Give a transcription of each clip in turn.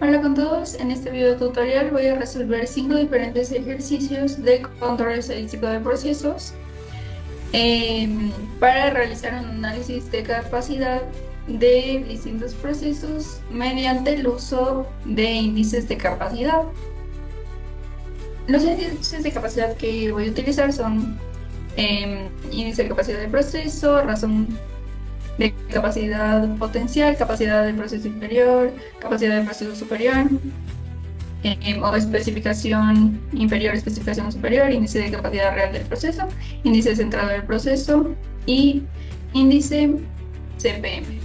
Hola con todos, en este video tutorial voy a resolver 5 diferentes ejercicios de control estadístico de procesos para realizar un análisis de capacidad de distintos procesos mediante el uso de índices de capacidad. Los índices de capacidad que voy a utilizar son índice de capacidad de proceso, razón de capacidad potencial, capacidad del proceso inferior, capacidad del proceso superior, o especificación inferior, especificación superior, índice de capacidad real del proceso, índice centrado del proceso y índice CPM.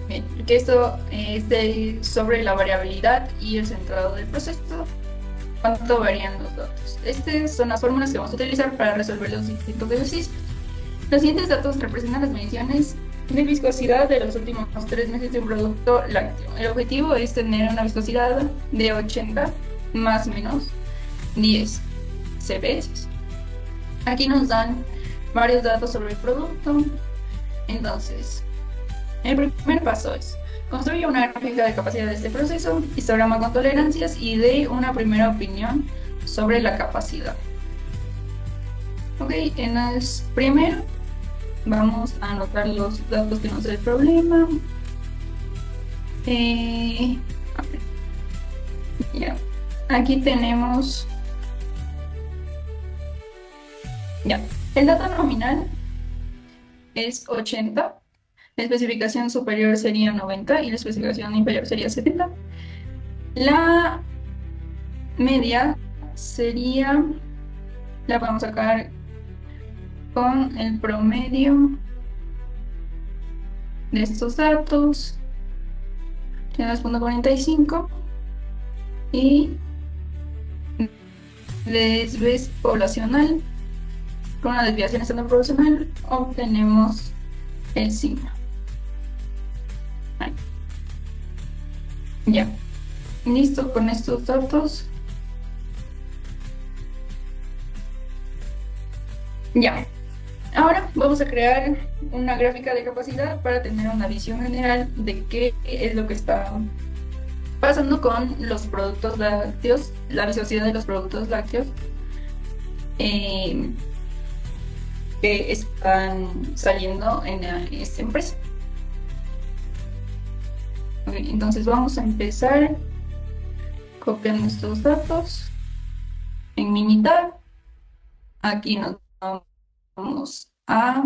Bien, que esto es sobre la variabilidad y el centrado del proceso, cuánto varían los datos. Estas son las fórmulas que vamos a utilizar para resolver los distintos ejercicios. Los siguientes datos representan las mediciones de viscosidad de los últimos 3 meses de un producto lácteo. El objetivo es tener una viscosidad de 80 más o menos 10 CPS. Aquí nos dan varios datos sobre el producto. Entonces, el primer paso es construir una gráfica de capacidad de este proceso, histograma con tolerancias y de una primera opinión sobre la capacidad. Ok, entonces primero vamos a anotar los datos que nos da el problema. Ya. Aquí tenemos ya. El dato nominal es 80, la especificación superior sería 90 y la especificación inferior sería 70. La media sería, la podemos sacar con el promedio de estos datos, 2.45 y desvío poblacional. Con una desviación estándar proporcional obtenemos el signo. Ahí. Ya. Listo con estos datos. Ya. Ahora vamos a crear una gráfica de capacidad para tener una visión general de qué es lo que está pasando con los productos lácteos, la viscosidad de los productos lácteos que están saliendo en esta empresa. Okay, entonces vamos a empezar copiando estos datos en Minitab. Aquí nos vamos a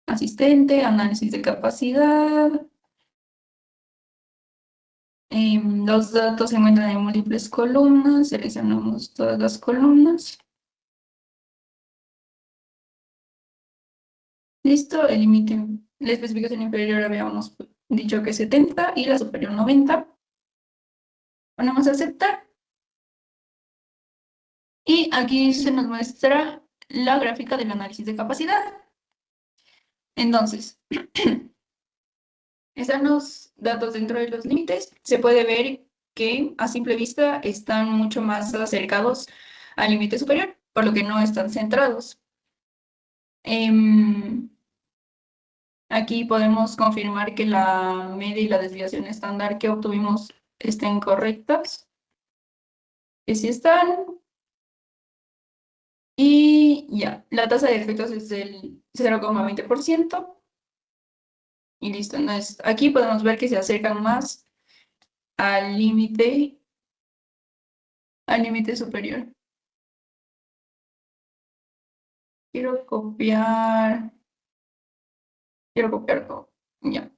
asistente, análisis de capacidad. Los datos se encuentran en múltiples columnas, seleccionamos todas las columnas. Listo, el límite, la especificación inferior habíamos dicho que 70 y la superior 90. Ponemos a aceptar. Y aquí se nos muestra la gráfica del análisis de capacidad. Entonces, están los datos dentro de los límites. Se puede ver que a simple vista están mucho más acercados al límite superior, por lo que no están centrados. Aquí podemos confirmar que la media y la desviación estándar que obtuvimos estén correctas. Que sí están. Y ya, la tasa de defectos es del 0,20%. Y listo. Entonces, aquí podemos ver que se acercan más al límite superior. Quiero copiar todo. Ya.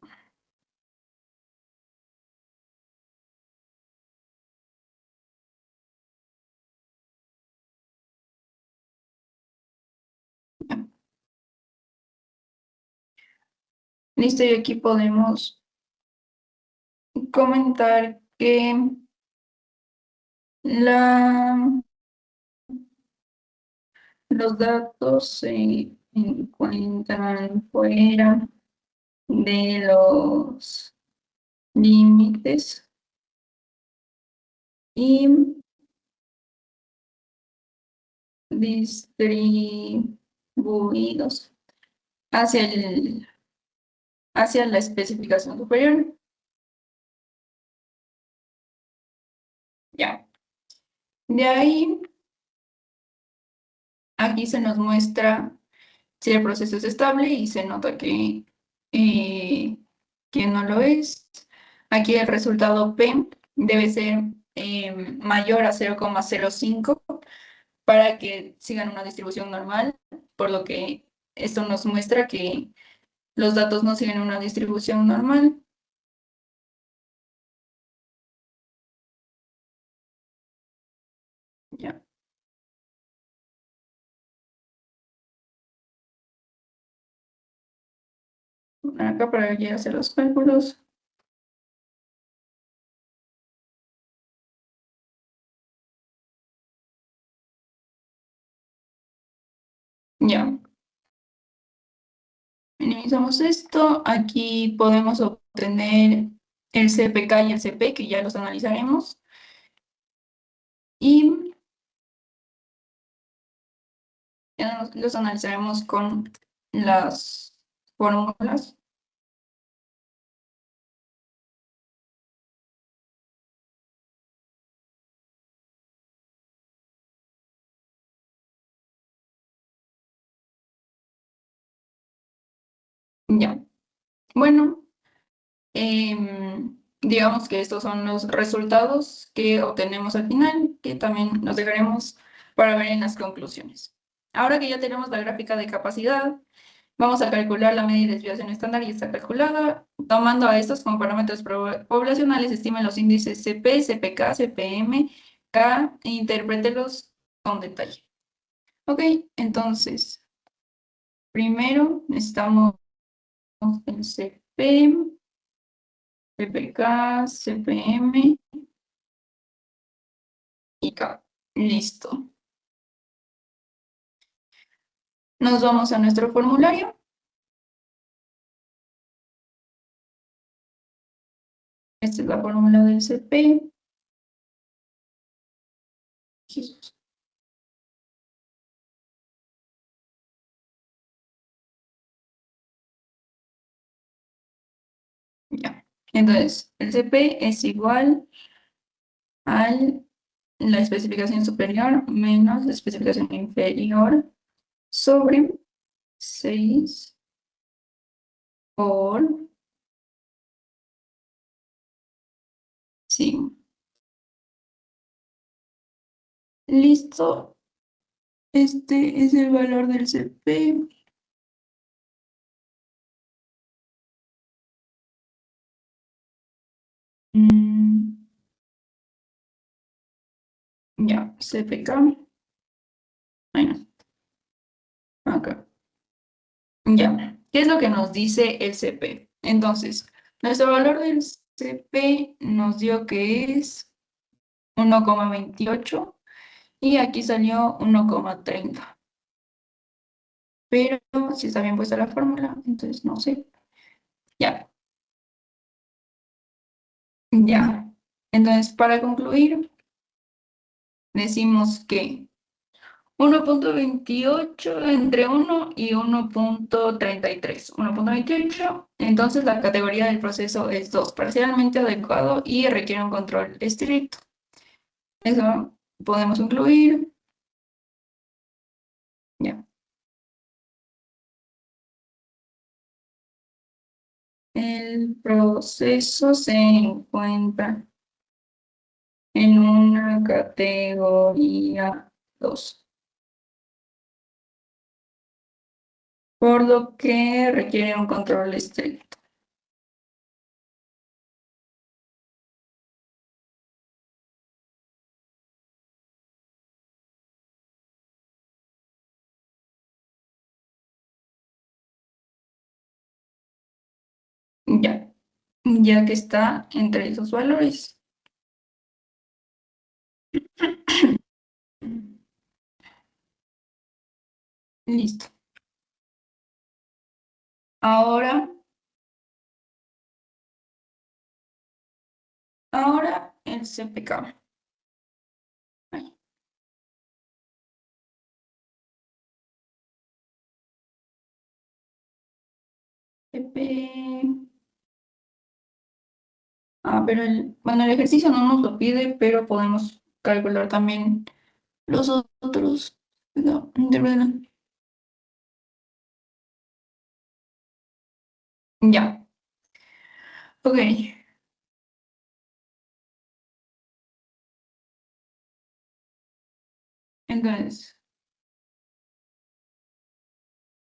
Ya. Listo, y aquí podemos comentar que los datos se encuentran fuera de los límites y distribuidos hacia hacia la especificación superior. Ya. De ahí, aquí se nos muestra si el proceso es estable y se nota eh, que no lo es. Aquí el resultado P debe ser mayor a 0,05 para que sigan una distribución normal, por lo que esto nos muestra que los datos no siguen una distribución normal. Ya, acá para ya hacer los cálculos. Ya, minimizamos esto. Aquí podemos obtener el CPK y el CP, que ya los analizaremos. Y ya los analizaremos con las fórmulas. Ya, bueno. Digamos que estos son los resultados que obtenemos al final, que también nos dejaremos para ver en las conclusiones. Ahora que ya tenemos la gráfica de capacidad, vamos a calcular la media de desviación estándar y está calculada. Tomando a estos como parámetros poblacionales, estimen los índices CP, CPK, CPM, K e interprételos con detalle. Ok, entonces, primero necesitamos el CP, CPK, CPM y K. Listo. Nos vamos a nuestro formulario. Esta es la fórmula del CP. Jesús. Ya. Entonces, el CP es igual a la especificación superior menos la especificación inferior sobre 6 por 5. Listo. Este es el valor del CP. Mm, ya, CPK. Bueno, acá. Ya, ¿qué es lo que nos dice el CP? Entonces, nuestro valor del CP nos dio que es 1,28 y aquí salió 1,30. Pero si está bien puesta la fórmula, entonces no sé. Ya, ya. Entonces, para concluir, decimos que 1,28 entre 1 y 1,33. 1,28. Entonces la categoría del proceso es 2, parcialmente adecuado y requiere un control estricto. Eso podemos incluir. Ya. El proceso se encuentra en una categoría 2, por lo que requiere un control estricto. Ya, ya que está entre esos valores. Listo. Ahora, ahora el CPK. Ay, CP, Pero bueno, el ejercicio no nos lo pide, pero podemos calcular también los otros. No, ya, ok. Entonces,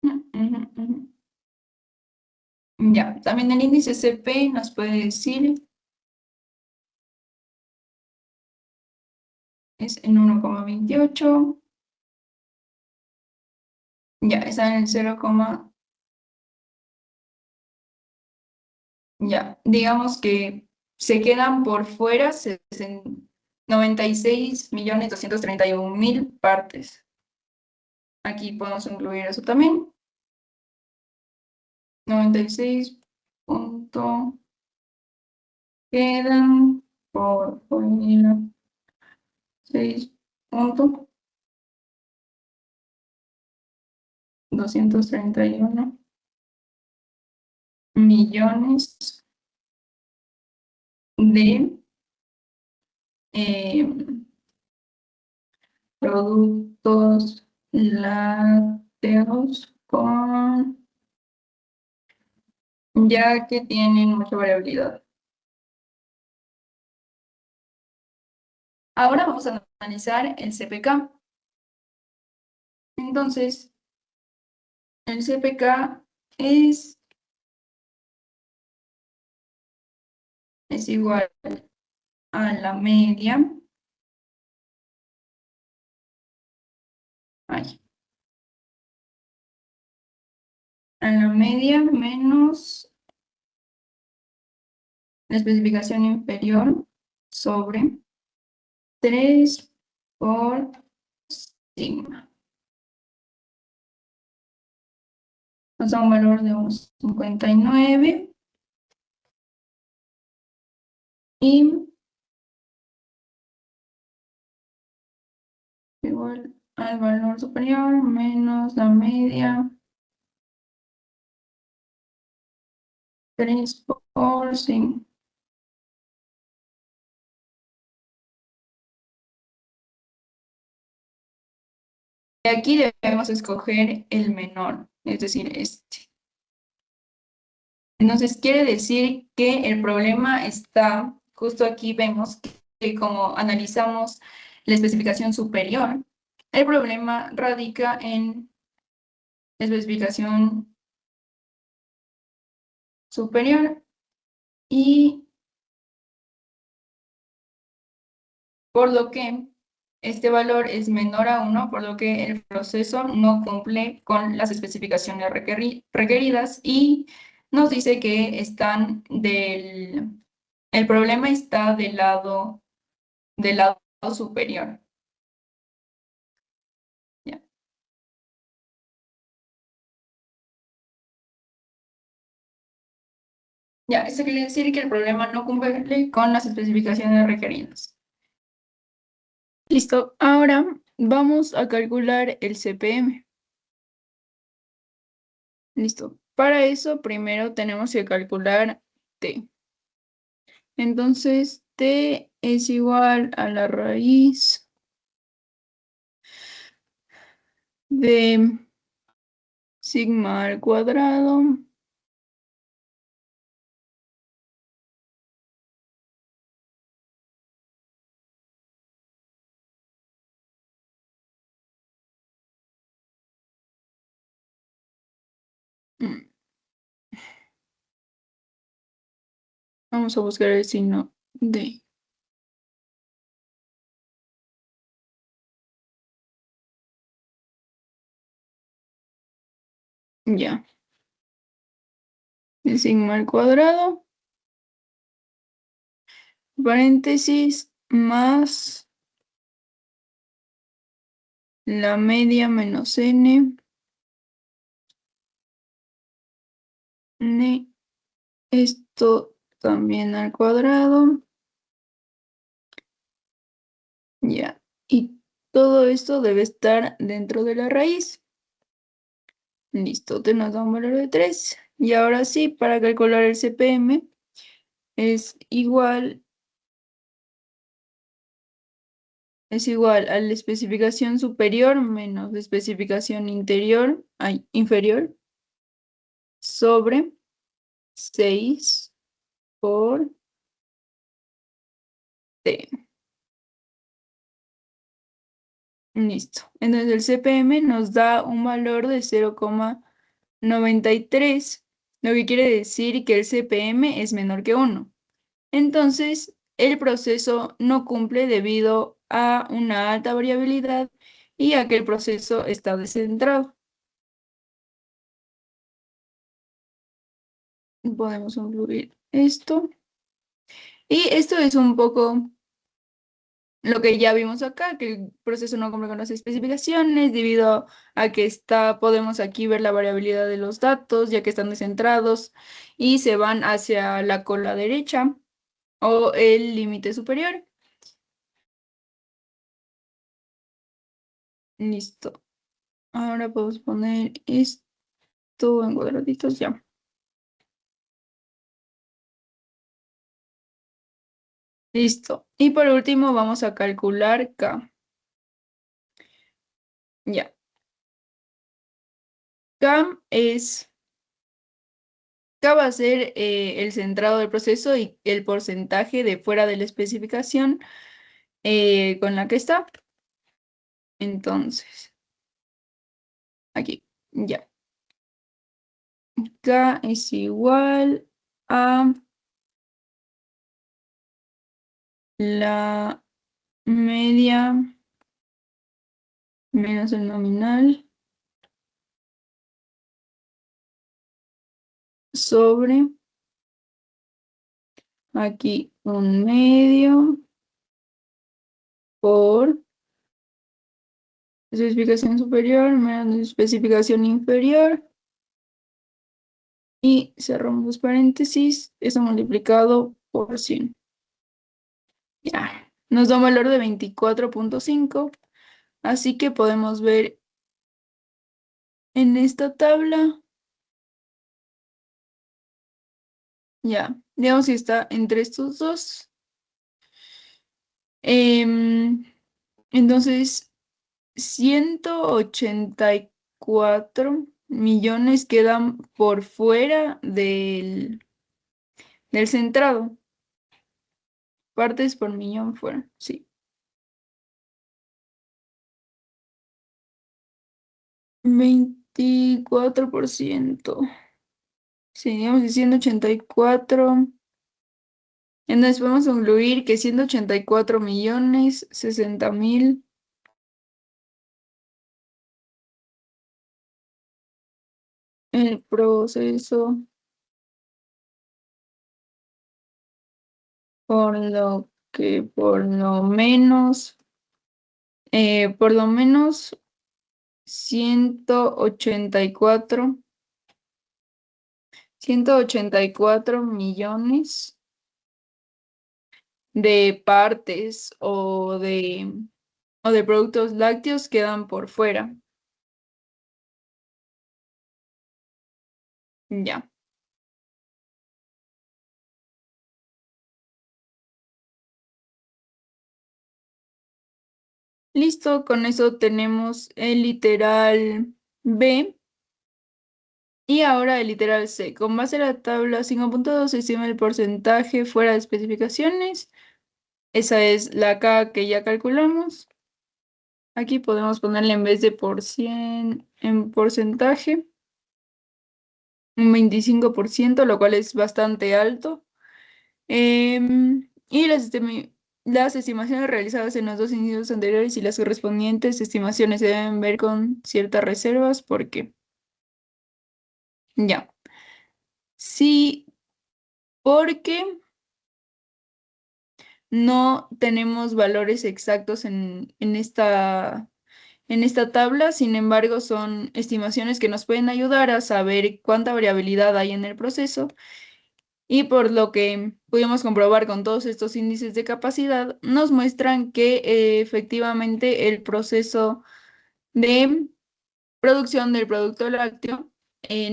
ujú, ujú. Ya, también el índice CP nos puede decir es en 1,28. Ya, está en el 0, ya, digamos que se quedan por fuera 96.231.000 partes. Aquí podemos incluir eso también. 96 punto quedan por fuera 6.231 millones de eh, productos lácteos ya que tienen mucha variabilidad. Ahora vamos a analizar el CPK. Entonces, el CPK es igual a la media, ay, a la media menos la especificación inferior sobre 3 por sigma. Nos da un valor de 1,59 y igual al valor superior menos la media 3 por sigma. Y aquí debemos escoger el menor, es decir, este. Entonces quiere decir que el problema está, justo aquí vemos que como analizamos la especificación superior, el problema radica en la especificación superior y por lo que este valor es menor a 1, por lo que el proceso no cumple con las especificaciones requeridas y nos dice que el problema está del lado superior. ¿Ya? Ya, esto quiere decir que el problema no cumple con las especificaciones requeridas. Listo, ahora vamos a calcular el CPM. Listo. Para eso primero tenemos que calcular T. Entonces, T es igual a la raíz de sigma al cuadrado mm, vamos a buscar el signo de ya. De sigma al cuadrado, paréntesis, más la media menos n, esto también al cuadrado, ya. Y todo esto debe estar dentro de la raíz. Listo, te nos da un valor de 3. Y ahora sí, para calcular el CPM, es igual, es igual a la especificación superior menos la especificación inferior sobre 6 por T. Listo. Entonces el CPM nos da un valor de 0,93, lo que quiere decir que el CPM es menor que 1. Entonces, el proceso no cumple debido a una alta variabilidad y a que el proceso está descentrado. Podemos concluir esto. Y esto es un poco lo que ya vimos acá, que el proceso no cumple con las especificaciones debido a que podemos aquí ver la variabilidad de los datos, ya que están descentrados y se van hacia la cola derecha o el límite superior. Listo. Ahora podemos poner esto en cuadraditos ya. Listo. Y por último vamos a calcular K. Ya. K es, K va a ser el centrado del proceso y el porcentaje de fuera de la especificación con la que está. Entonces, aquí, ya. K es igual a la media menos el nominal sobre aquí un medio por especificación superior menos especificación inferior. Y cerramos los paréntesis, eso multiplicado por 100. Ya, nos da un valor de 24,5, así que podemos ver en esta tabla, ya, digamos que está entre estos dos. Em, entonces, 184 millones quedan por fuera del centrado. Partes por millón fuera, sí. 24%. Sí, digamos que 184. Entonces podemos concluir que 184,060,000 el proceso, por lo menos 184, 184 millones de partes o de productos lácteos quedan por fuera. Ya. Listo, con eso tenemos el literal B y ahora el literal C. Con base a la tabla 5,2 se estima el porcentaje fuera de especificaciones. Esa es la K que ya calculamos. Aquí podemos ponerle en vez de por 100 en porcentaje, un 25%, lo cual es bastante alto. Y las estimaciones realizadas en los dos inicios anteriores y las correspondientes estimaciones se deben ver con ciertas reservas porque, ya, sí, porque no tenemos valores exactos en esta tabla, sin embargo, son estimaciones que nos pueden ayudar a saber cuánta variabilidad hay en el proceso. Y por lo que pudimos comprobar con todos estos índices de capacidad, nos muestran que efectivamente el proceso de producción del producto lácteo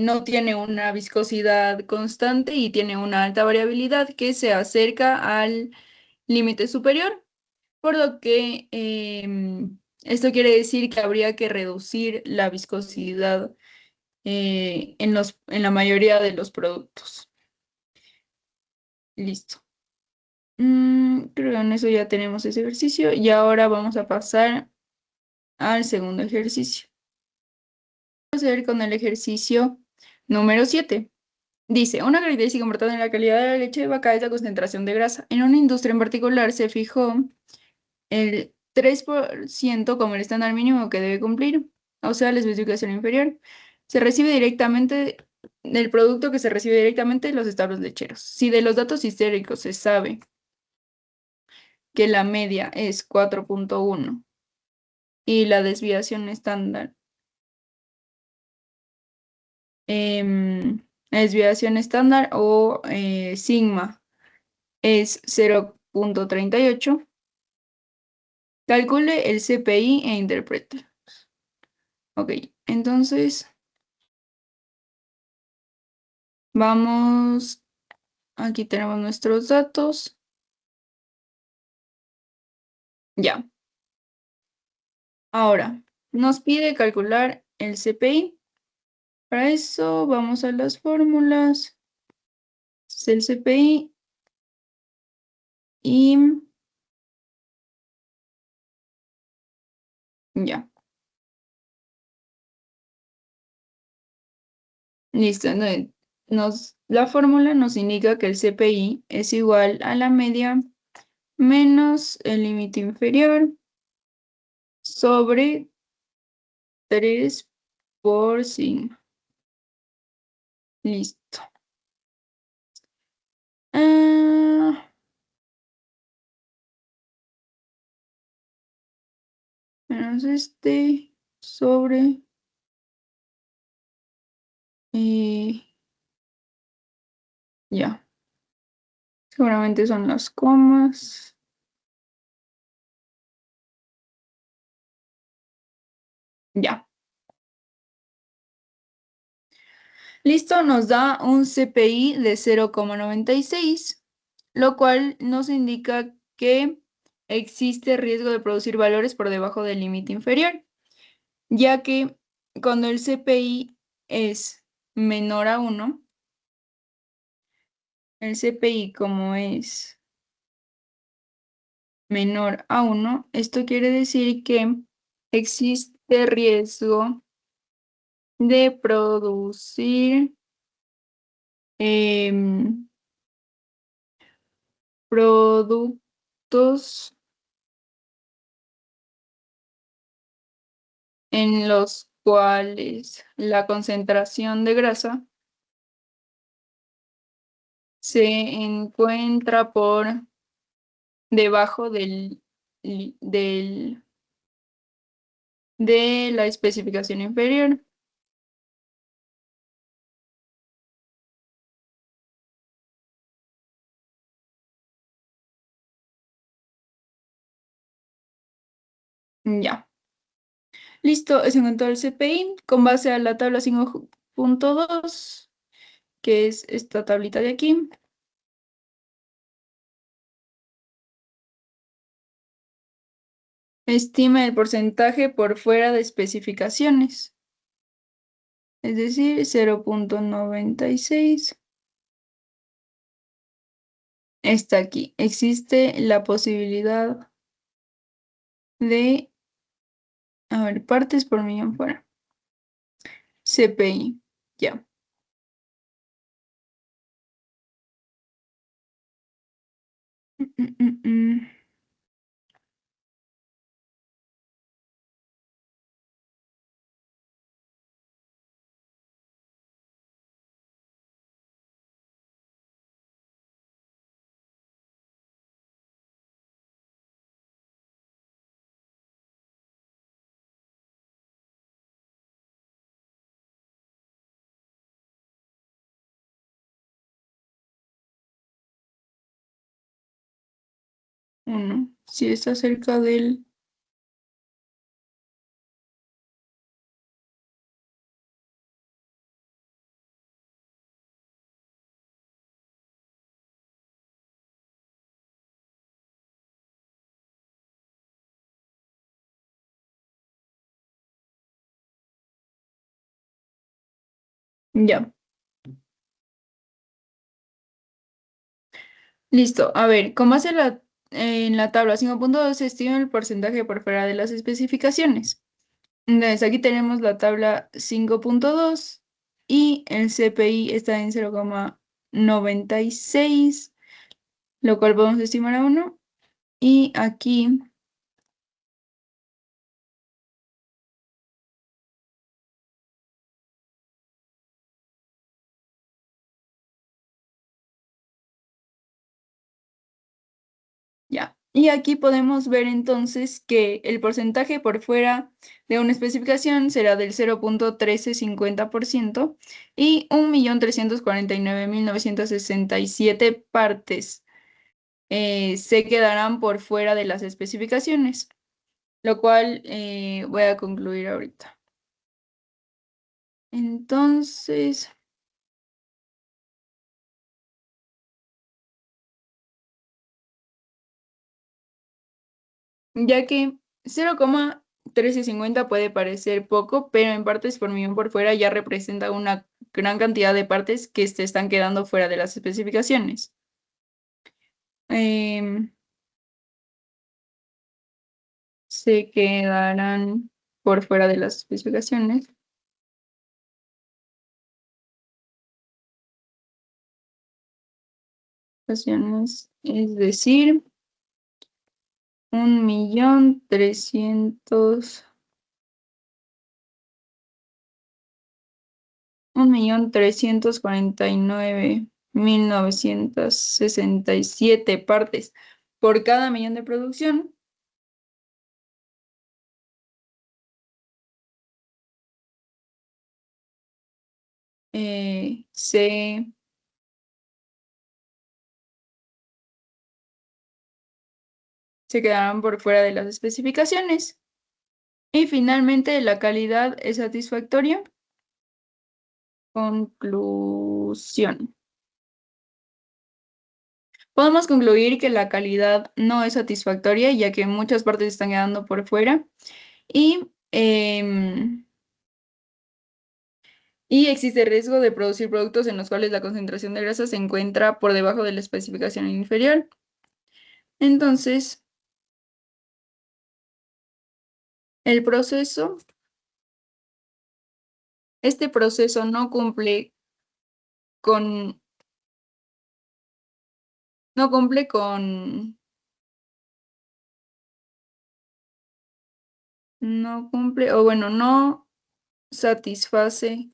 no tiene una viscosidad constante y tiene una alta variabilidad que se acerca al límite superior, por lo que esto quiere decir que habría que reducir la viscosidad en la mayoría de los productos. Listo. Creo que en eso ya tenemos ese ejercicio y ahora vamos a pasar al segundo ejercicio. Vamos a ver con el ejercicio número 7. Dice, una característica importante en la calidad de la leche de vaca es la concentración de grasa. En una industria en particular se fijó el 3% como el estándar mínimo que debe cumplir, o sea, la especificación inferior. Se recibe directamente del producto que se recibe directamente de los establos lecheros. Si de los datos históricos se sabe que la media es 4,1 y la desviación estándar, la desviación estándar o sigma es 0,38. Calcule el CPI e interprete. Ok, entonces vamos, aquí tenemos nuestros datos. Ya, ahora nos pide calcular el CPI. Para eso vamos a las fórmulas. Es el CPI y ya. Listo. La fórmula nos indica que el CPI es igual a la media menos el límite inferior sobre 3 por sigma. Listo. Ah, menos este sobre eh, ya. Seguramente son las comas. Ya. Listo, nos da un CPI de 0,96, lo cual nos indica que existe riesgo de producir valores por debajo del límite inferior, ya que cuando el CPI es menor a 1, el CPI como es menor a 1, esto quiere decir que existe riesgo de producir em, productos en los cuales la concentración de grasa se encuentra por debajo de la especificación inferior. Ya. Listo, se encontró el CPI con base a la tabla 5,2, que es esta tablita de aquí. Estima el porcentaje por fuera de especificaciones, es decir, 0,96. Está aquí. Existe la posibilidad de, a ver, partes por millón fuera. CPI, ya. Mm, mm, mm, mm. Uno, si está cerca del... Ya. Listo. A ver, ¿cómo hace en la tabla 5.2 se estima el porcentaje por fuera de las especificaciones? Entonces, aquí tenemos la tabla 5.2 y el CPI está en 0,96, lo cual podemos estimar a 1. Y aquí, ya. Y aquí podemos ver entonces que el porcentaje por fuera de una especificación será del 0,1350% y 1.349.967 partes se quedarán por fuera de las especificaciones, lo cual voy a concluir ahorita. Entonces, ya que 0,1350 puede parecer poco, pero en partes por millón por fuera ya representa una gran cantidad de partes que se están quedando fuera de las especificaciones. Em, Se quedarán por fuera de las especificaciones. Es decir, 1.349.967 partes por cada millón de producción. eh, se, se quedarán por fuera de las especificaciones. Y finalmente, la calidad es satisfactoria. Conclusión. Podemos concluir que la calidad no es satisfactoria, ya que muchas partes están quedando por fuera y, y existe riesgo de producir productos en los cuales la concentración de grasa se encuentra por debajo de la especificación inferior. Entonces, el proceso, este proceso con, no cumple con, no cumple, o bueno, no satisface,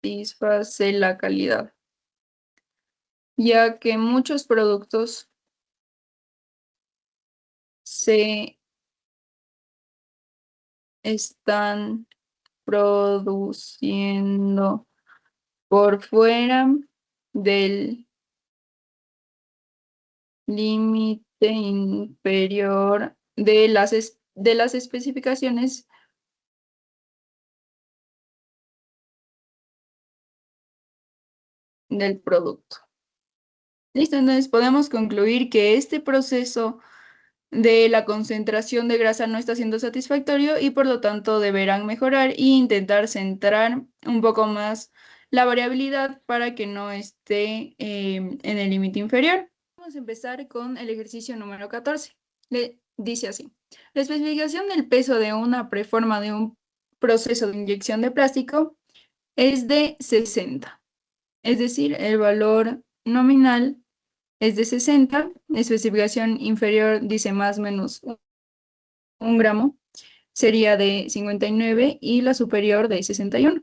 satisface la calidad, ya que muchos productos se están produciendo por fuera del límite inferior de las especificaciones del producto. Listo, entonces podemos concluir que este proceso de la concentración de grasa no está siendo satisfactorio y por lo tanto deberán mejorar e intentar centrar un poco más la variabilidad para que no esté en el límite inferior. Vamos a empezar con el ejercicio número 14. Le dice así: la especificación del peso de una preforma de un proceso de inyección de plástico es de 60, es decir, el valor nominal es de 60, la especificación inferior dice más o menos 1 gramo, sería de 59 y la superior de 61.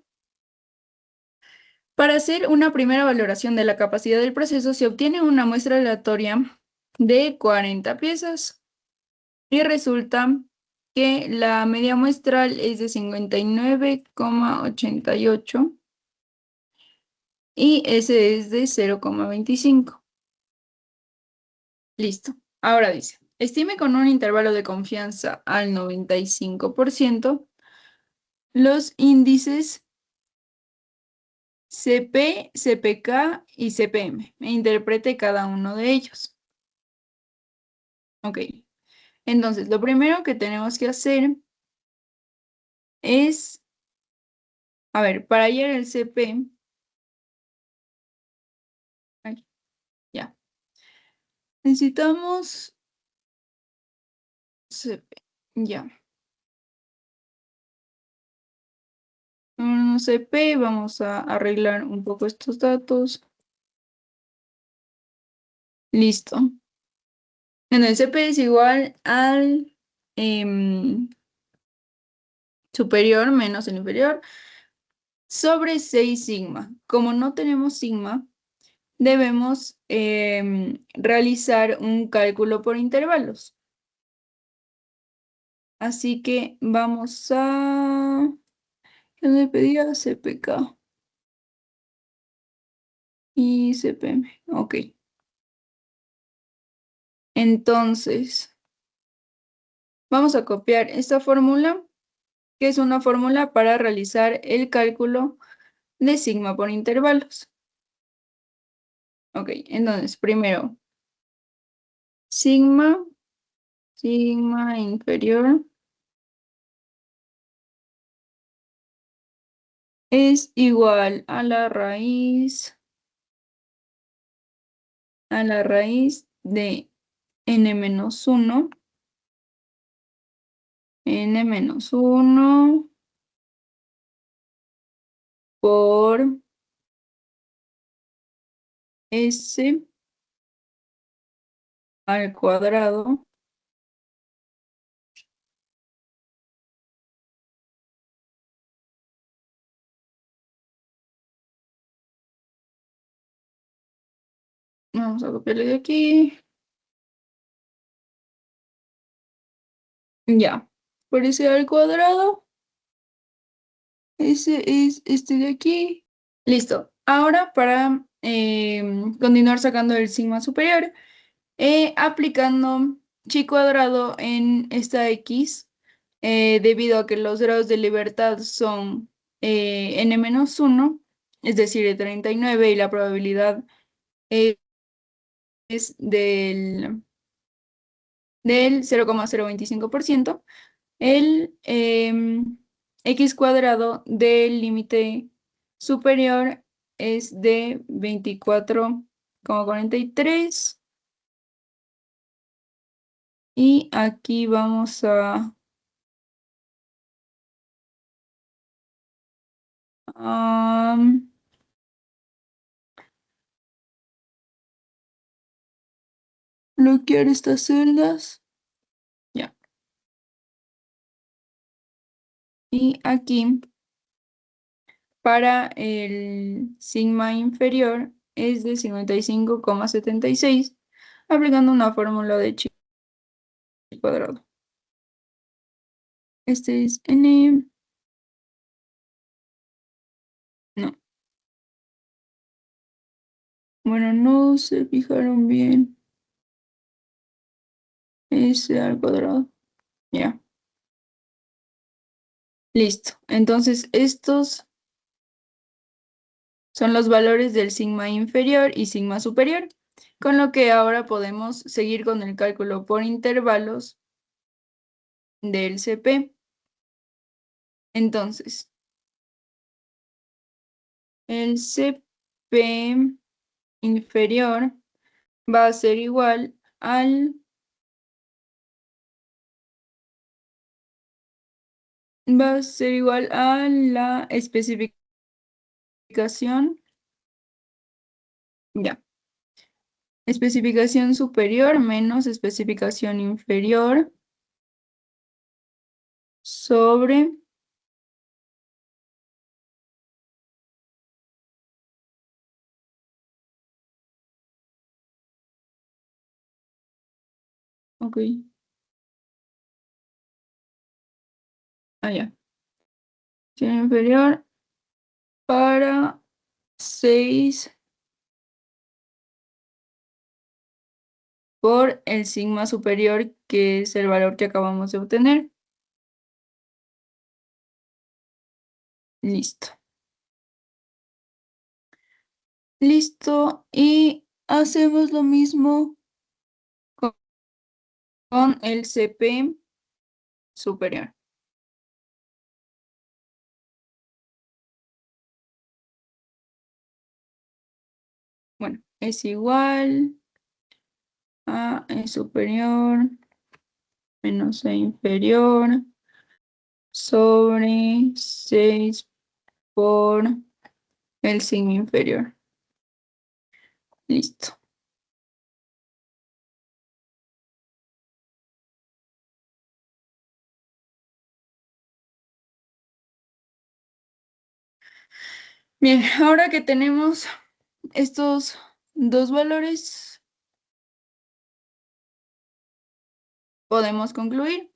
Para hacer una primera valoración de la capacidad del proceso se obtiene una muestra aleatoria de 40 piezas y resulta que la media muestral es de 59,88 y ese es de 0,25. Listo. Ahora dice, estime con un intervalo de confianza al 95% los índices CP, CPK y CPM e interprete cada uno de ellos. Ok. Entonces, lo primero que tenemos que hacer es A ver, para hallar el CP, ay, ya, necesitamos CP, ya. Un CP, vamos a arreglar un poco estos datos. Listo. En el CP es igual al superior menos el inferior sobre 6 sigma. Como no tenemos sigma, debemos realizar un cálculo por intervalos. Así que vamos a... ¿Qué me pedía? CPK y CPM. Ok. Entonces, vamos a copiar esta fórmula, que es una fórmula para realizar el cálculo de sigma por intervalos. Ok, entonces, primero, sigma, sigma inferior es igual a la raíz de n-1, n-1 por s al cuadrado vamos a copiarle de aquí. Ya. Por ese al cuadrado. Ese es este de aquí. Listo. Ahora para continuar sacando el sigma superior, aplicando chi cuadrado en esta x, debido a que los grados de libertad son n-1, es decir, de 39, y la probabilidad es del 0,025%, el x cuadrado del límite superior es de 24,43 y aquí vamos a bloquear estas celdas. Ya. Y aquí para el sigma inferior es de 55,76, aplicando una fórmula de chi cuadrado. Este es n, no, bueno, no se fijaron bien, s al cuadrado, ya, listo. Entonces estos son los valores del sigma inferior y sigma superior, con lo que ahora podemos seguir con el cálculo por intervalos del CP. Entonces, el CP inferior va a ser igual a la especificación, ya, especificación superior menos especificación inferior sobre ok, allá, inferior para 6 por el sigma superior, que es el valor que acabamos de obtener. Listo. Listo. Y hacemos lo mismo con el CP superior. Bueno, es igual a E superior menos E inferior sobre 6 por el signo inferior. Listo. Bien, ahora que tenemos estos dos valores, podemos concluir.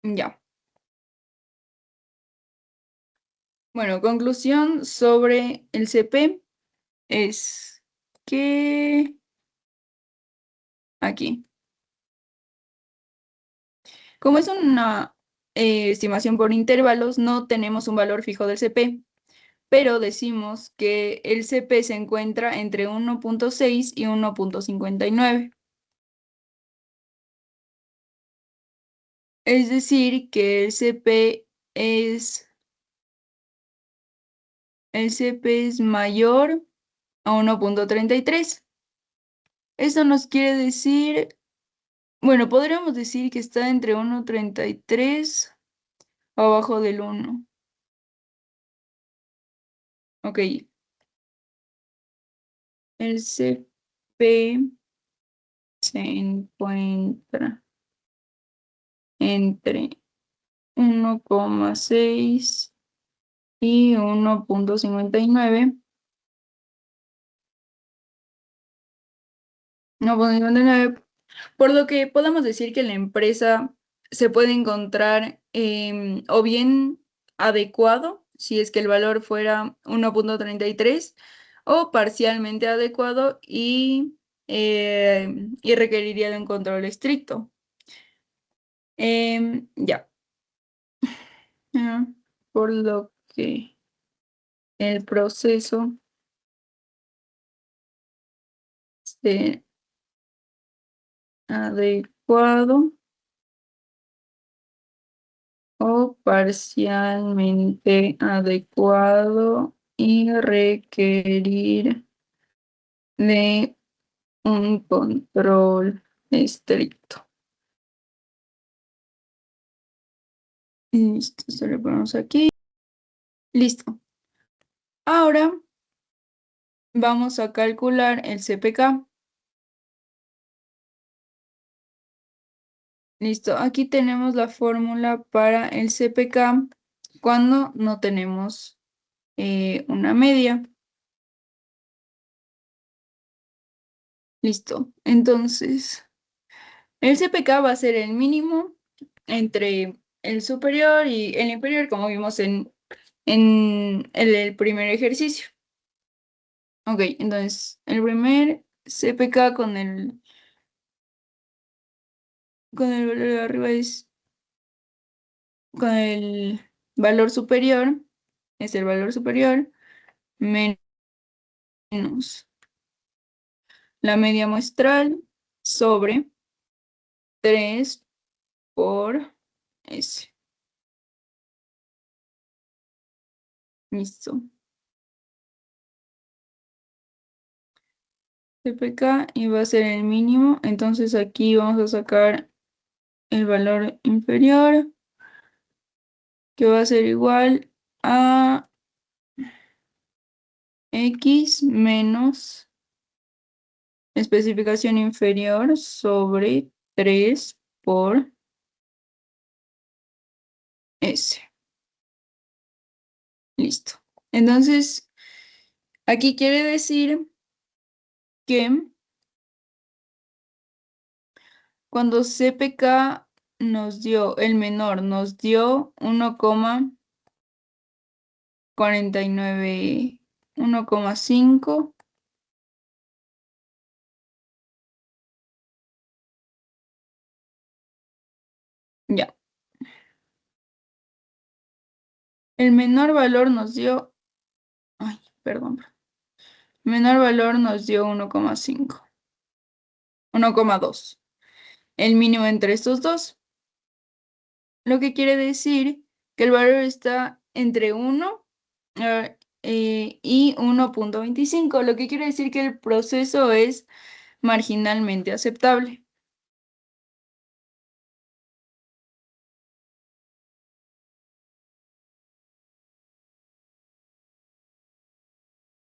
Ya. Bueno, conclusión sobre el CP es que aquí, como es una estimación por intervalos, no tenemos un valor fijo del CP, pero decimos que el CP se encuentra entre 1.6 y 1.59. Es decir, que el CP es mayor a 1.33. Eso nos quiere decir, bueno, podríamos decir que está entre 1.33 abajo del 1. Ok, el CP se encuentra entre 1.6 y 1.59. 1.59, por lo que podemos decir que la empresa se puede encontrar o bien adecuado, si es que el valor fuera 1.33, o parcialmente adecuado y requeriría de un control estricto. Ya. Ah, por lo que el proceso esté adecuado o parcialmente adecuado y requerir de un control estricto. Listo, esto lo ponemos aquí. Listo. Ahora vamos a calcular el CPK. Listo, aquí tenemos la fórmula para el CPK cuando no tenemos una media. Listo, entonces el CPK va a ser el mínimo entre el superior y el inferior, como vimos en el primer ejercicio. Ok, entonces el primer CPK con el valor de arriba es con el valor superior, es el valor superior menos la media muestral sobre 3 por S. Listo. CPK y va a ser el mínimo, entonces aquí vamos a sacar el valor inferior, que va a ser igual a X menos especificación inferior sobre 3 por S. Listo. Entonces, aquí quiere decir que cuando CPK nos dio, el menor nos dio 1,49, 1,5. Ya. El menor valor nos dio, ay, perdón. El menor valor nos dio 1,5. 1,2. El mínimo entre estos dos. lo que quiere decir que el valor está entre 1 y 1.25, lo que quiere decir que el proceso es marginalmente aceptable.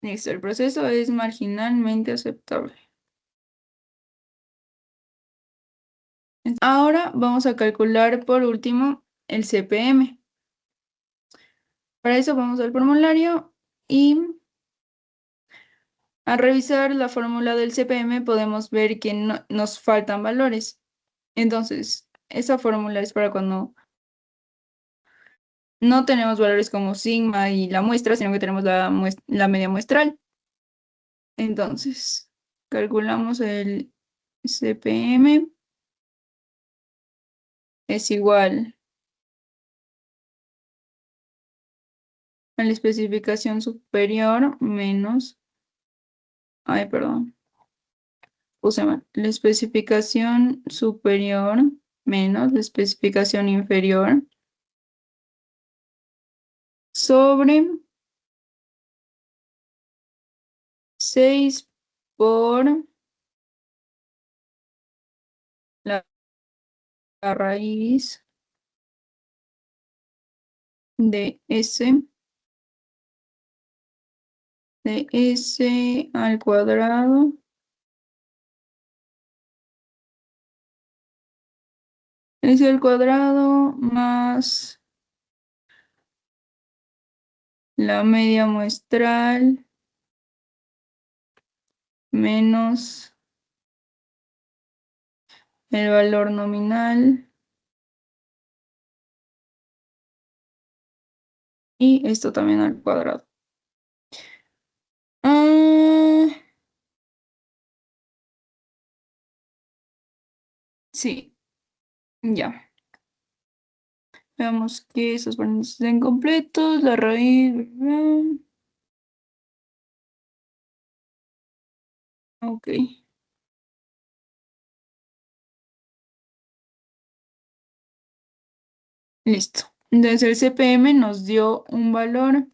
Listo, el proceso es marginalmente aceptable. Ahora vamos a calcular por último el CPM. Para eso vamos al formulario y al revisar la fórmula del CPM podemos ver que nos faltan valores. Entonces, esa fórmula es para cuando no tenemos valores como sigma y la muestra, sino que tenemos la media muestral. Entonces, calculamos el CPM es igual a la especificación superior menos, ay, perdón, puse mal, la especificación superior menos la especificación inferior sobre 6 por la raíz de S al cuadrado S al cuadrado más la media muestral menos el valor nominal y esto también al cuadrado. Ah, sí, ya. Veamos que esos valores estén completos, la raíz, ¿verdad? Ok, listo. Entonces el CPM nos dio un valor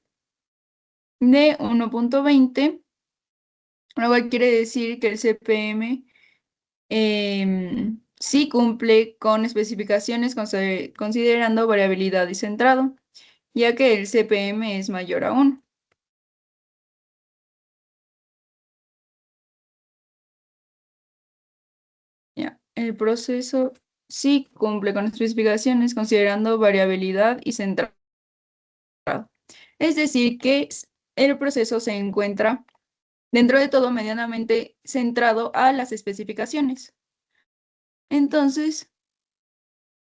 de 1.20, lo cual quiere decir que el CPM sí cumple con especificaciones considerando variabilidad y centrado, ya que el CPM es mayor a 1. Ya, el proceso sí cumple con especificaciones considerando variabilidad y centrado. Es decir, que el proceso se encuentra dentro de todo medianamente centrado a las especificaciones. Entonces,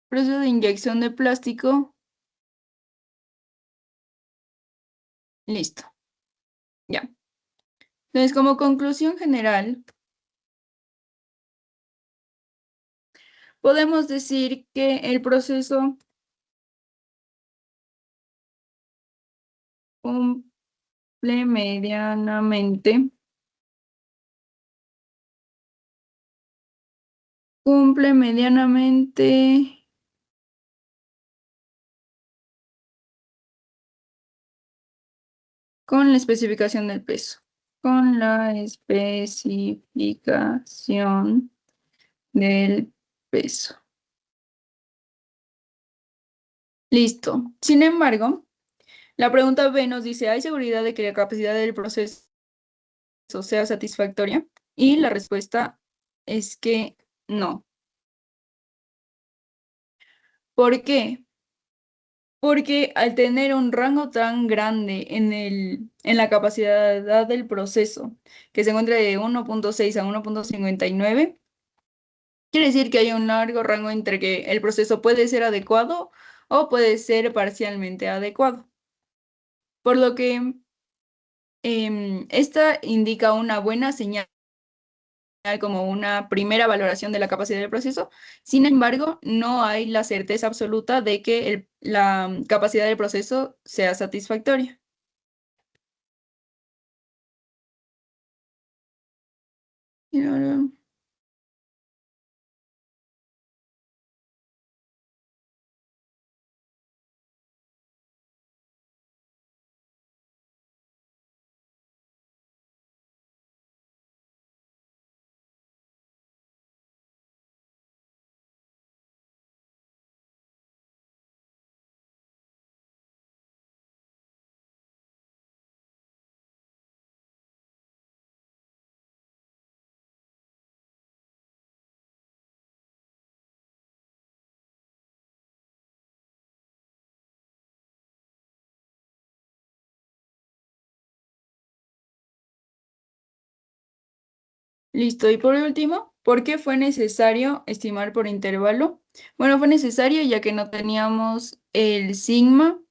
proceso de inyección de plástico, listo. Ya. Entonces, como conclusión general, podemos decir que el proceso cumple medianamente, cumple medianamente con la especificación del peso. Con la especificación del peso. Listo. Sin embargo, la pregunta B nos dice, ¿hay seguridad de que la capacidad del proceso sea satisfactoria? Y la respuesta es que no. ¿Por qué? Porque al tener un rango tan grande en la capacidad del proceso, que se encuentra de 1.6 a 1.59, quiere decir que hay un largo rango entre que el proceso puede ser adecuado o puede ser parcialmente adecuado. Por lo que esta indica una buena señal como una primera valoración de la capacidad del proceso. Sin embargo, no hay la certeza absoluta de que la capacidad del proceso sea satisfactoria. Y ahora, Listo. Y por último, ¿por qué fue necesario estimar por intervalo? Bueno, fue necesario ya que no teníamos el sigma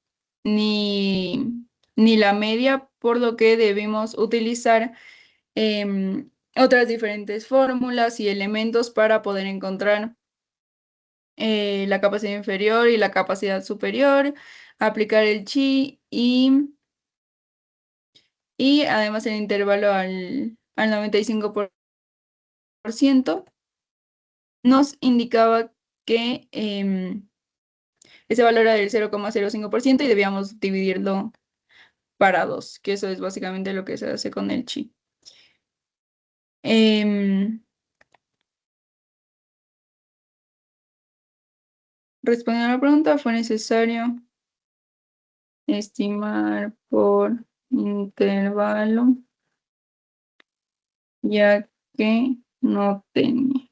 ni la media, por lo que debimos utilizar otras diferentes fórmulas y elementos para poder encontrar la capacidad inferior y la capacidad superior, aplicar el chi y además el intervalo al 95% nos indicaba que ese valor era del 0,05% y debíamos dividirlo para 2, que eso es básicamente lo que se hace con el chi. Em, Respondiendo a la pregunta, fue necesario estimar por intervalo, ya que no tenía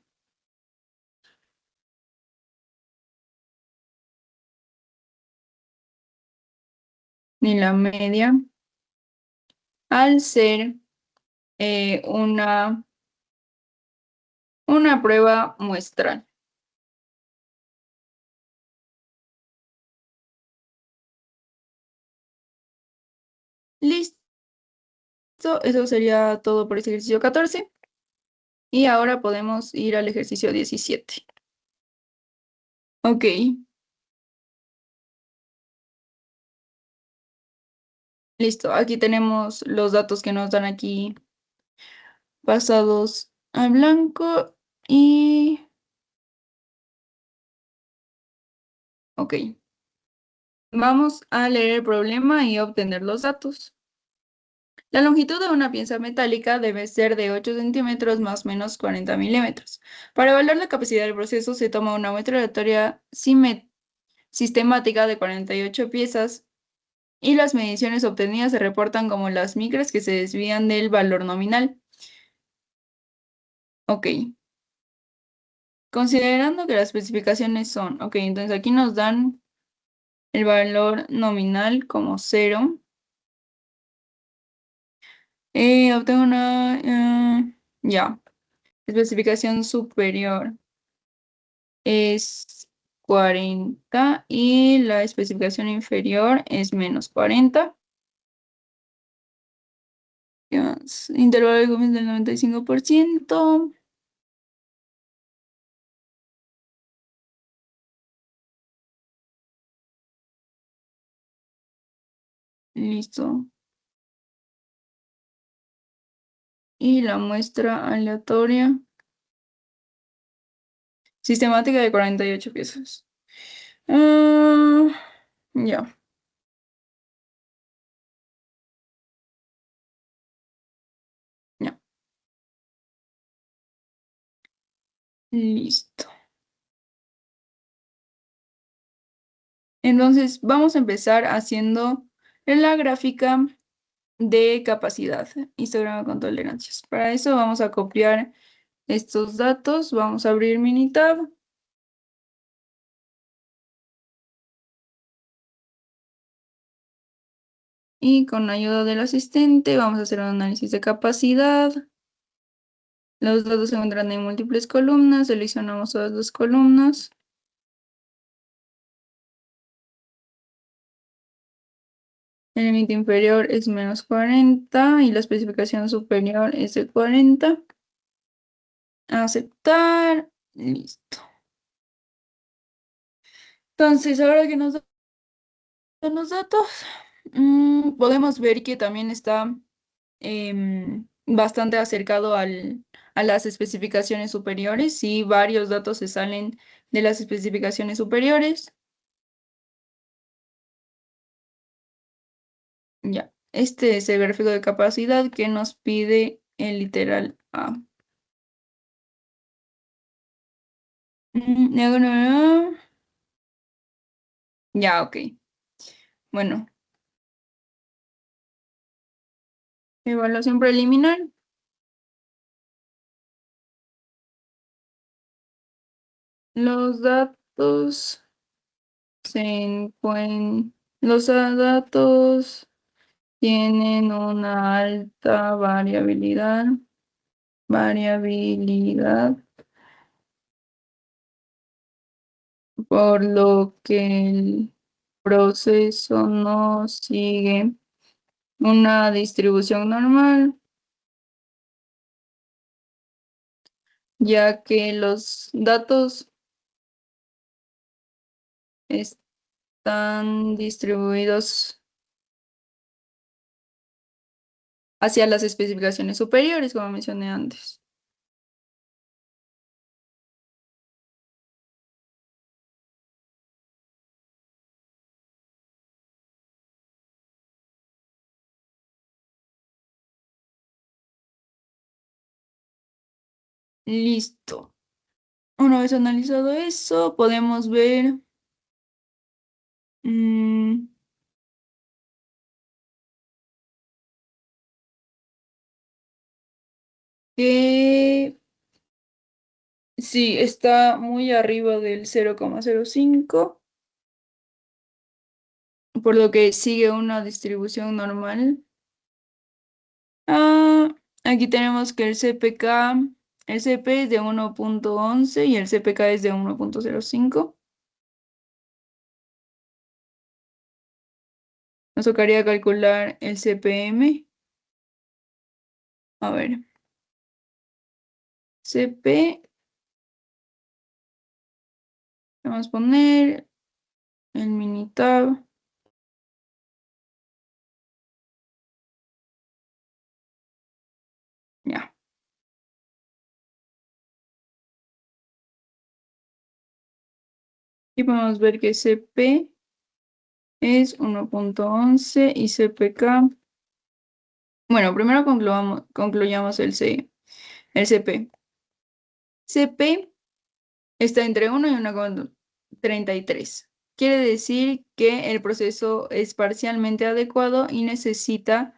ni la media, al ser una prueba muestral. Listo, eso sería todo por ese ejercicio 14. Y ahora podemos ir al ejercicio 17. Ok, listo. Aquí tenemos los datos que nos dan aquí pasados a blanco y... Ok, vamos a leer el problema y obtener los datos. La longitud de una pieza metálica debe ser de 8 centímetros más o menos 40 milímetros. Para evaluar la capacidad del proceso se toma una muestra aleatoria sistemática de 48 piezas y las mediciones obtenidas se reportan como las micras que se desvían del valor nominal. Ok, considerando que las especificaciones son, ok, entonces aquí nos dan el valor nominal como 0. Obtengo una, ya, especificación superior es 40 y la especificación inferior es menos 40. ¿Qué más? Intervalo de Gómez del 95%. Listo. Y la muestra aleatoria sistemática de 48 piezas. Ah, ya, ya. Listo. Entonces, vamos a empezar haciendo la gráfica de capacidad, histograma con tolerancias. Para eso vamos a copiar estos datos. Vamos a abrir Minitab. Y con ayuda del asistente vamos a hacer un análisis de capacidad. Los datos se encuentran en múltiples columnas. Seleccionamos todas las columnas. El límite inferior es menos 40 y la especificación superior es de 40. Aceptar. Listo. Entonces, ahora que nos dan los datos, podemos ver que también está bastante acercado a las especificaciones superiores. Sí, varios datos se salen de las especificaciones superiores. Ya. Este es el gráfico de capacidad que nos pide el literal A. Diagonal A. Ya, ok. Bueno, evaluación preliminar. Los datos se encuentran. Los datos tienen una alta variabilidad variabilidad, por lo que el proceso no sigue una distribución normal, ya que los datos están distribuidos hacia las especificaciones superiores, como mencioné antes. Listo. Una vez analizado eso, podemos ver mm, que sí, está muy arriba del 0,05, por lo que sigue una distribución normal. Ah, aquí tenemos que el CP es de 1,11 y el CPK es de 1,05. Nos tocaría calcular el CPM. A ver, CP, vamos a poner el Minitab. Ya. Y podemos ver que CP es 1,11 y CPK. Bueno, primero concluyamos el CP. CP está entre 1 y 1,33. Quiere decir que el proceso es parcialmente adecuado y necesita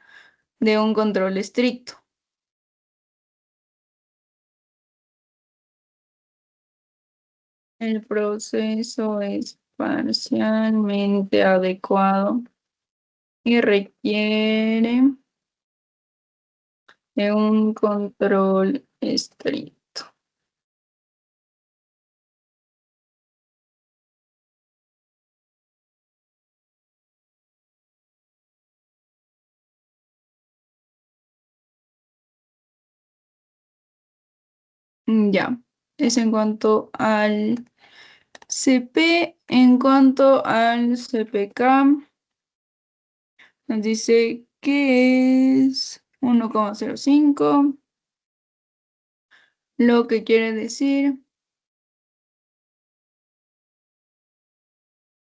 de un control estricto. El proceso es parcialmente adecuado y requiere de un control estricto. Ya, es en cuanto al CP. En cuanto al CPK, nos dice que es 1,05, lo que quiere decir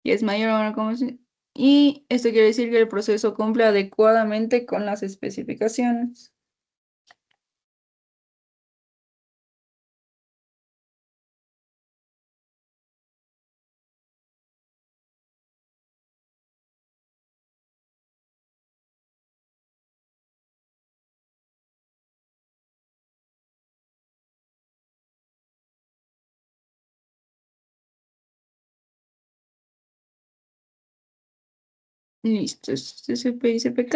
que es mayor a 1,5. Y esto quiere decir que el proceso cumple adecuadamente con las especificaciones. Listo, esto es CP y CPK.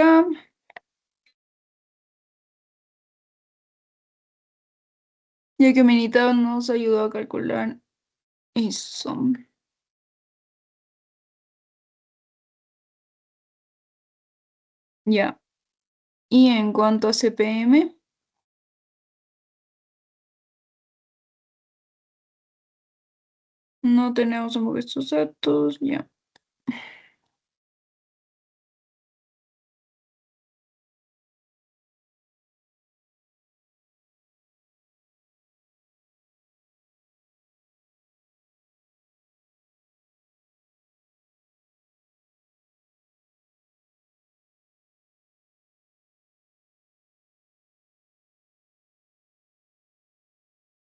Ya que Minita nos ayudó a calcular eso. Ya. Y en cuanto a CPM, no tenemos estos datos. Ya.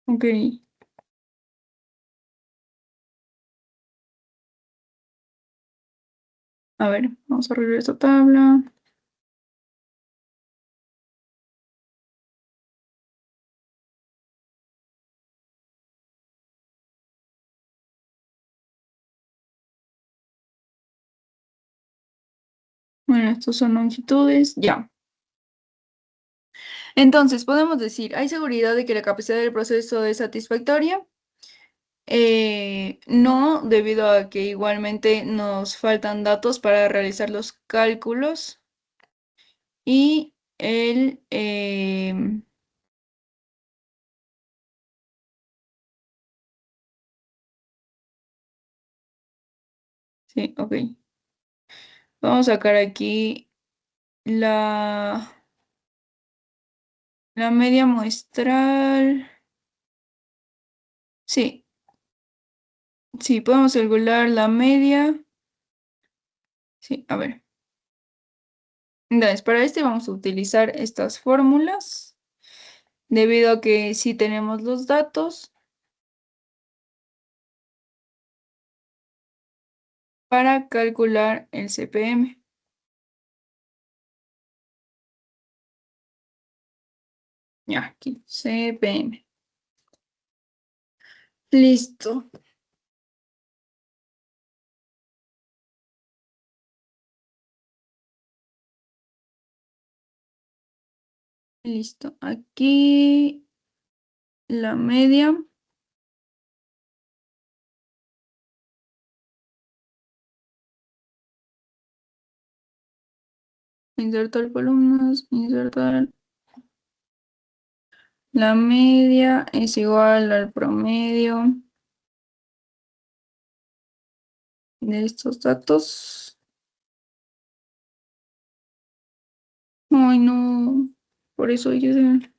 Ok. A ver, vamos a arreglar esta tabla. Bueno, estos son longitudes. Ya. Entonces, podemos decir, ¿hay seguridad de que la capacidad del proceso es satisfactoria? No, debido a que igualmente nos faltan datos para realizar los cálculos y sí, ok. Vamos a sacar aquí la, la media muestral. Sí, sí, podemos calcular la media. Sí, a ver. Entonces, para este vamos a utilizar estas fórmulas, debido a que sí tenemos los datos para calcular el CPM. Ya, aquí, CPM. Listo, listo. Aquí la media. Insertar columnas, insertar. La media es igual al promedio de estos datos. Ay, no. Por eso yo sé.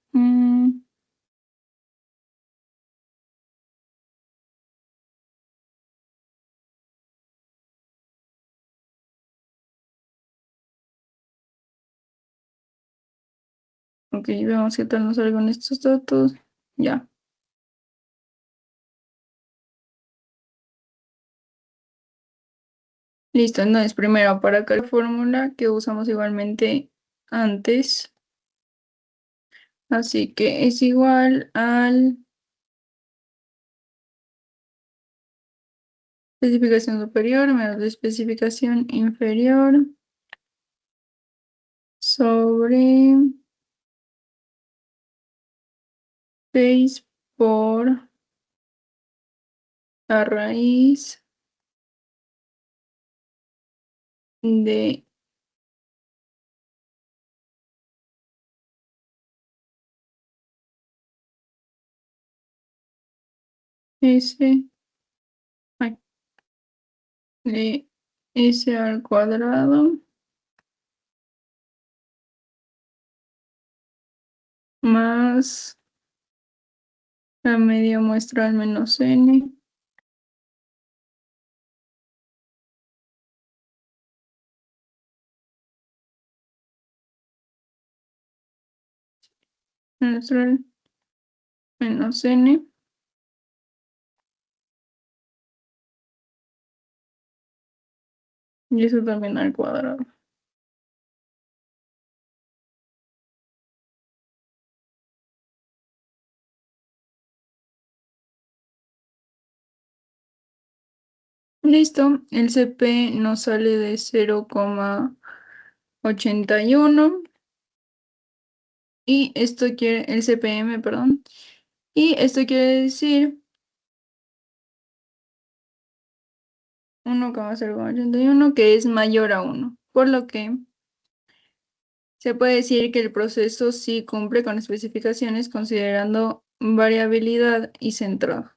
Ok, veamos qué tal nos salgan estos datos. Ya. Listo, entonces primero para acá la fórmula que usamos igualmente antes. Así que es igual al especificación superior menos la especificación inferior sobre 6 por la raíz de S, ay, de S al cuadrado más la media muestral menos N muestral menos N, y eso también al cuadrado. Listo, el CP nos sale de 0,81 y esto quiere, el CPM, perdón, y esto quiere decir 1,081 que es mayor a 1, por lo que se puede decir que el proceso sí cumple con especificaciones considerando variabilidad y centrado.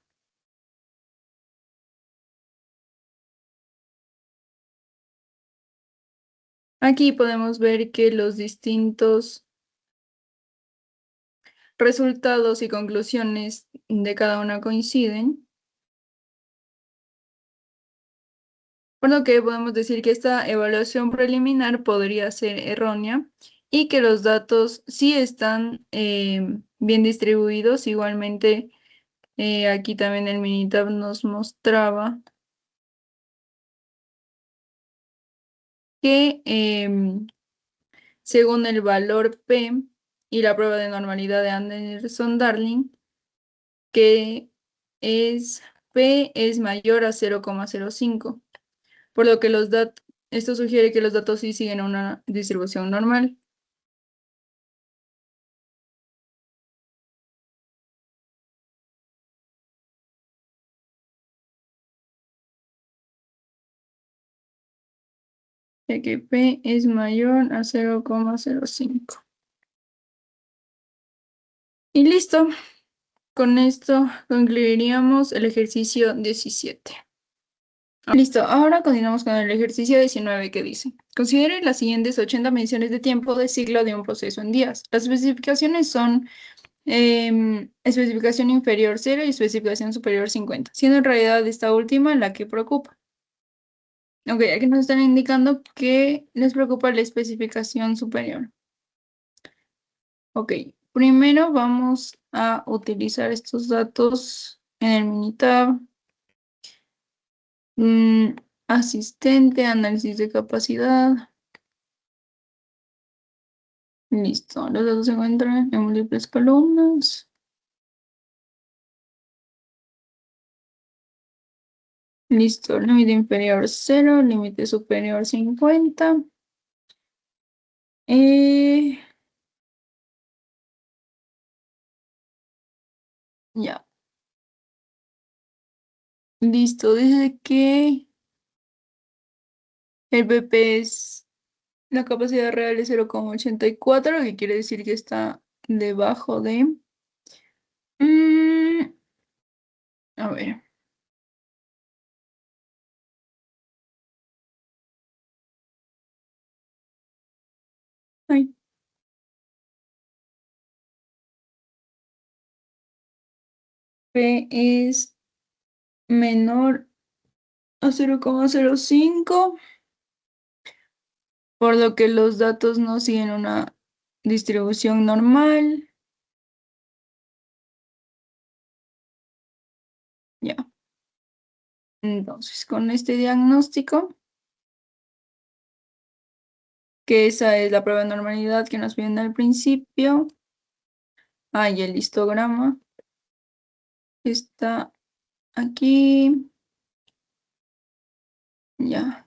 Aquí podemos ver que los distintos resultados y conclusiones de cada una coinciden, por lo que podemos decir que esta evaluación preliminar podría ser errónea y que los datos sí están bien distribuidos. Igualmente, aquí también el Minitab nos mostraba que según el valor P y la prueba de normalidad de Anderson-Darling, que es P es mayor a 0,05, por lo que esto sugiere que los datos sí siguen una distribución normal. ya que P es mayor a 0,05. Y listo. Con esto concluiríamos el ejercicio 17. Listo, ahora continuamos con el ejercicio 19 que dice: considere las siguientes 80 mediciones de tiempo de ciclo de un proceso en días. Las especificaciones son especificación inferior 0 y especificación superior 50, siendo en realidad esta última la que preocupa. Ok, aquí nos están indicando que les preocupa la especificación superior. Ok, primero vamos a utilizar estos datos en el Minitab. Asistente, análisis de capacidad. Listo, los datos se encuentran en múltiples columnas. Listo, límite inferior 0, límite superior 50. Ya, listo, dice que el BP es, la capacidad real es 0,84, lo que quiere decir que está debajo de... mm, a ver, ay, P es menor a 0,05, por lo que los datos no siguen una distribución normal. Ya, entonces con este diagnóstico, que esa es la prueba de normalidad que nos piden al principio, y el histograma está aquí, ya.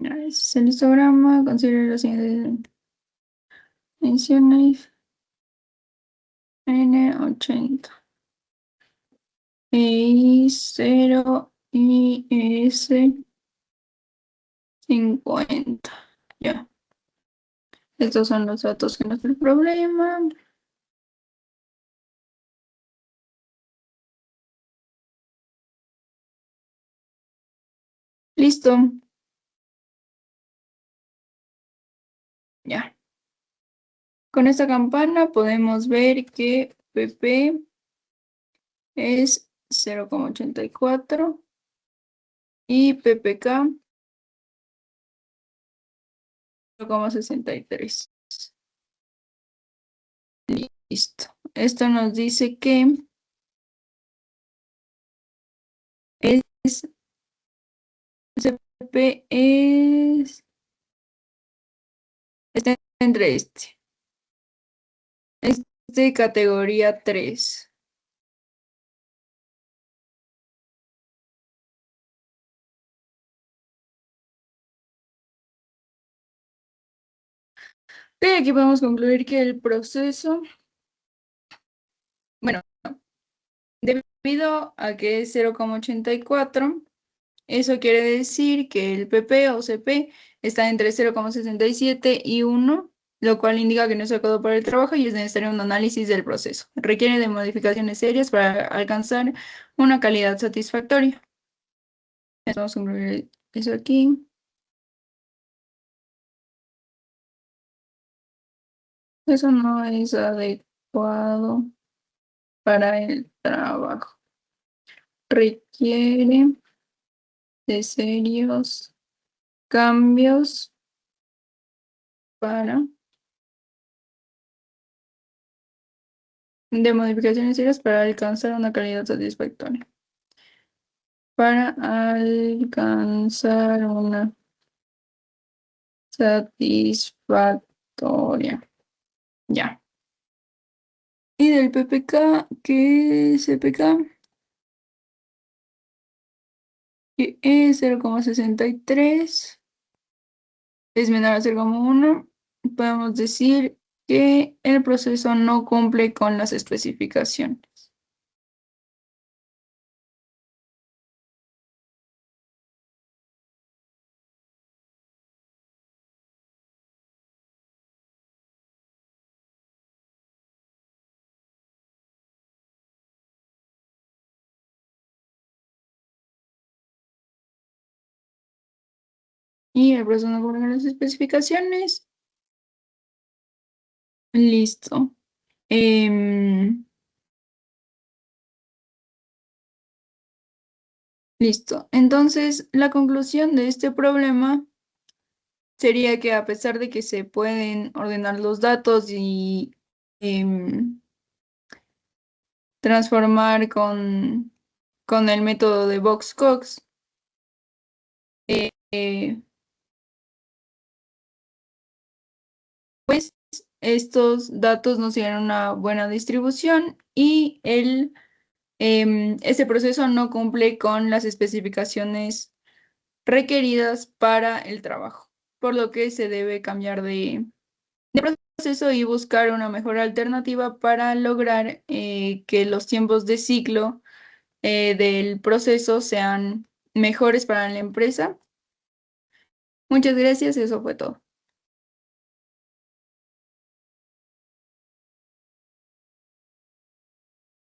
Ya, ese es el histograma, considere las siguientes dimensiones: N80, y 0 y S 50. Ya, estos son los datos que nos da el problema. Listo, ya. Con esta campana podemos ver que PP es 0,84 y PPK 0,63. Listo. Esto nos dice que es CP está entre es de categoría 3. Y aquí podemos concluir que el proceso, bueno, debido a que es 0,84, eso quiere decir que el PP o CP está entre 0,67 y 1, lo cual indica que no es adecuado para el trabajo y es necesario un análisis del proceso. Requiere de modificaciones serias para alcanzar una calidad satisfactoria. Vamos a concluir eso aquí. Eso no es adecuado para el trabajo. Requiere de serios cambios para, de modificaciones serias para alcanzar una calidad satisfactoria. Para alcanzar una satisfactoria. Ya. Y del PPK, ¿qué es el PK? Que es 0,63, es menor a 0,1. Podemos decir que el proceso no cumple con las especificaciones. Y el proceso no cumple con las especificaciones. Listo. Em, listo. Entonces, la conclusión de este problema sería que a pesar de que se pueden ordenar los datos y em, transformar con el método de Box-Cox, eh, pues estos datos nos dieron una buena distribución y este proceso no cumple con las especificaciones requeridas para el trabajo, por lo que se debe cambiar de proceso y buscar una mejor alternativa para lograr que los tiempos de ciclo del proceso sean mejores para la empresa. Muchas gracias, eso fue todo.